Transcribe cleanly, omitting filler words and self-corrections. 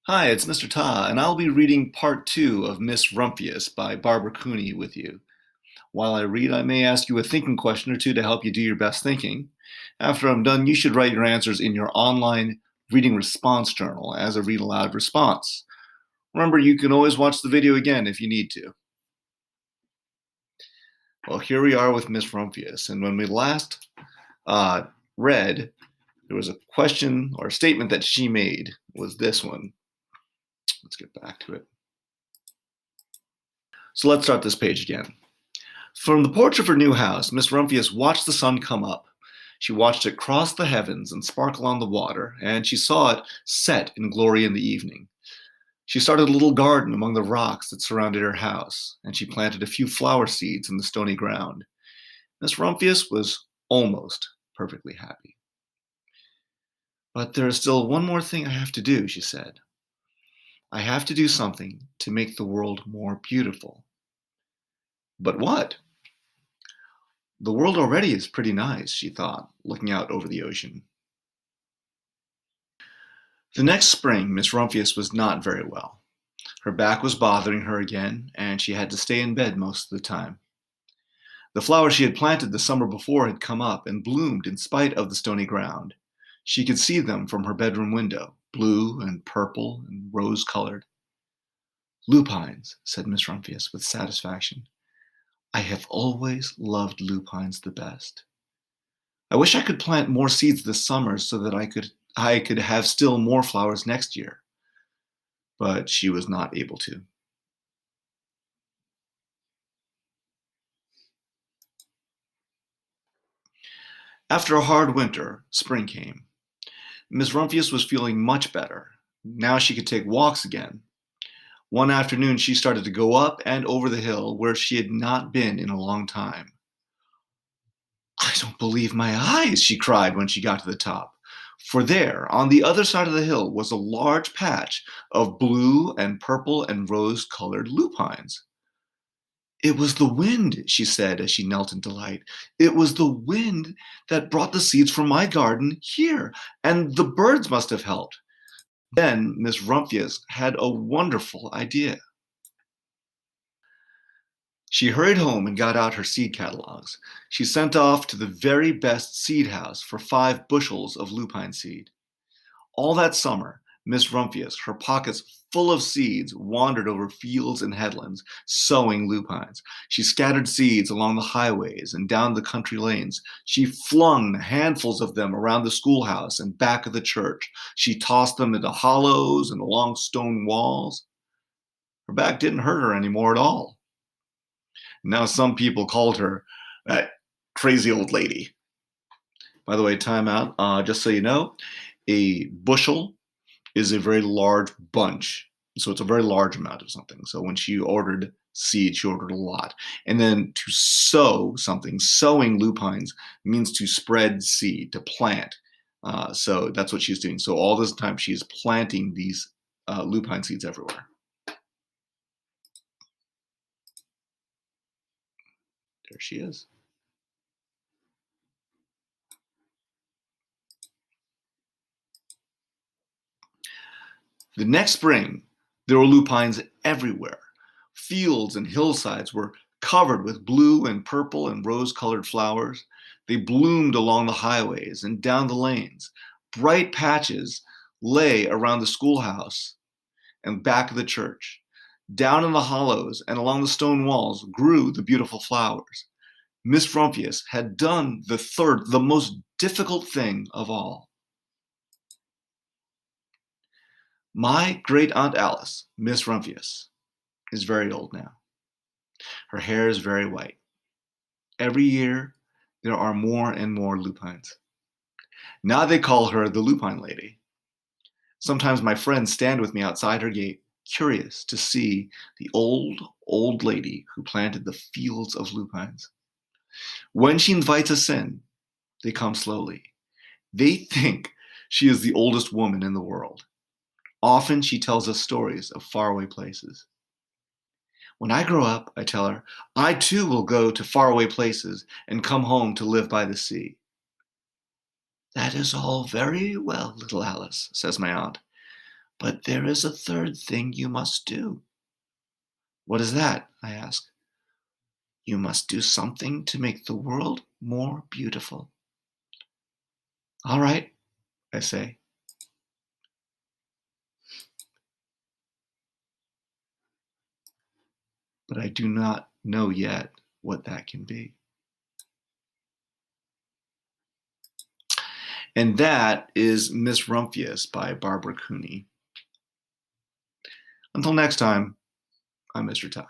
Hi, it's Mr. Ta, and I'll be reading part two of Miss Rumphius by Barbara Cooney with you. While I read, I may ask you a thinking question or two to help you do your best thinking. After I'm done, you should write your answers in your online reading response journal as a read aloud response. Remember, you can always watch the video again if you need to. Well, here we are with Miss Rumphius, and when we last uh, read, there was a question or a statement that she made. Was this one. Let's get back to it. So let's start this page again. From the porch of her new house, Miss Rumphius watched the sun come up. She watched it cross the heavens and sparkle on the water, and she saw it set in glory in the evening. She started a little garden among the rocks that surrounded her house, and she planted a few flower seeds in the stony ground. Miss Rumphius was almost perfectly happy. But there is still one more thing I have to do, she said. I have to do something to make the world more beautiful. But what? The world already is pretty nice, she thought, looking out over the ocean. The next spring, Miss Rumphius was not very well. Her back was bothering her again, and she had to stay in bed most of the time. The flowers she had planted the summer before had come up and bloomed in spite of the stony ground. She could see them from her bedroom window, blue and purple and rose-colored. Lupines, said Miss Rumphius with satisfaction. I have always loved lupines the best. I wish I could plant more seeds this summer so that I could have still more flowers next year. But she was not able to. After a hard winter, spring came. Miss Rumphius was feeling much better. Now she could take walks again. One afternoon, she started to go up and over the hill where she had not been in a long time. I don't believe my eyes, she cried when she got to the top. For there, on the other side of the hill, was a large patch of blue and purple and rose-colored lupines. It was the wind, she said as she knelt in delight. It was the wind that brought the seeds from my garden here, and the birds must have helped. Then Miss Rumphius had a wonderful idea. She hurried home and got out her seed catalogs. She sent off to the very best seed house for 5 bushels of lupine seed. All that summer, Miss Rumphius, her pockets full of seeds, wandered over fields and headlands, sowing lupines. She scattered seeds along the highways and down the country lanes. She flung handfuls of them around the schoolhouse and back of the church. She tossed them into hollows and along stone walls. Her back didn't hurt her anymore at all. Now some people called her that crazy old lady. By the way, time out. Just so you know, a bushel is a very large bunch. So it's a very large amount of something. So when she ordered seed, she ordered a lot. And then to sow something, sowing lupines means to spread seed, to plant. So that's what she's doing. So all this time she's planting these lupine seeds everywhere. There she is. The next spring, there were lupines everywhere. Fields and hillsides were covered with blue and purple and rose-colored flowers. They bloomed along the highways and down the lanes. Bright patches lay around the schoolhouse and back of the church. Down in the hollows and along the stone walls grew the beautiful flowers. Miss Rumphius had done the most difficult thing of all. My great-aunt Alice, Miss Rumphius, is very old now. Her hair is very white. Every year, there are more and more lupines. Now they call her the Lupine Lady. Sometimes my friends stand with me outside her gate, curious to see the old, old lady who planted the fields of lupines. When she invites us in, they come slowly. They think she is the oldest woman in the world. Often she tells us stories of faraway places. When I grow up, I tell her, I too will go to faraway places and come home to live by the sea. That is all very well, little Alice, says my aunt, But there is a third thing you must do. What is that? I ask. You must do something to make the world more beautiful. All right, I say. But I do not know yet what that can be. And that is Miss Rumphius by Barbara Cooney. Until next time, I'm Mr. Ta.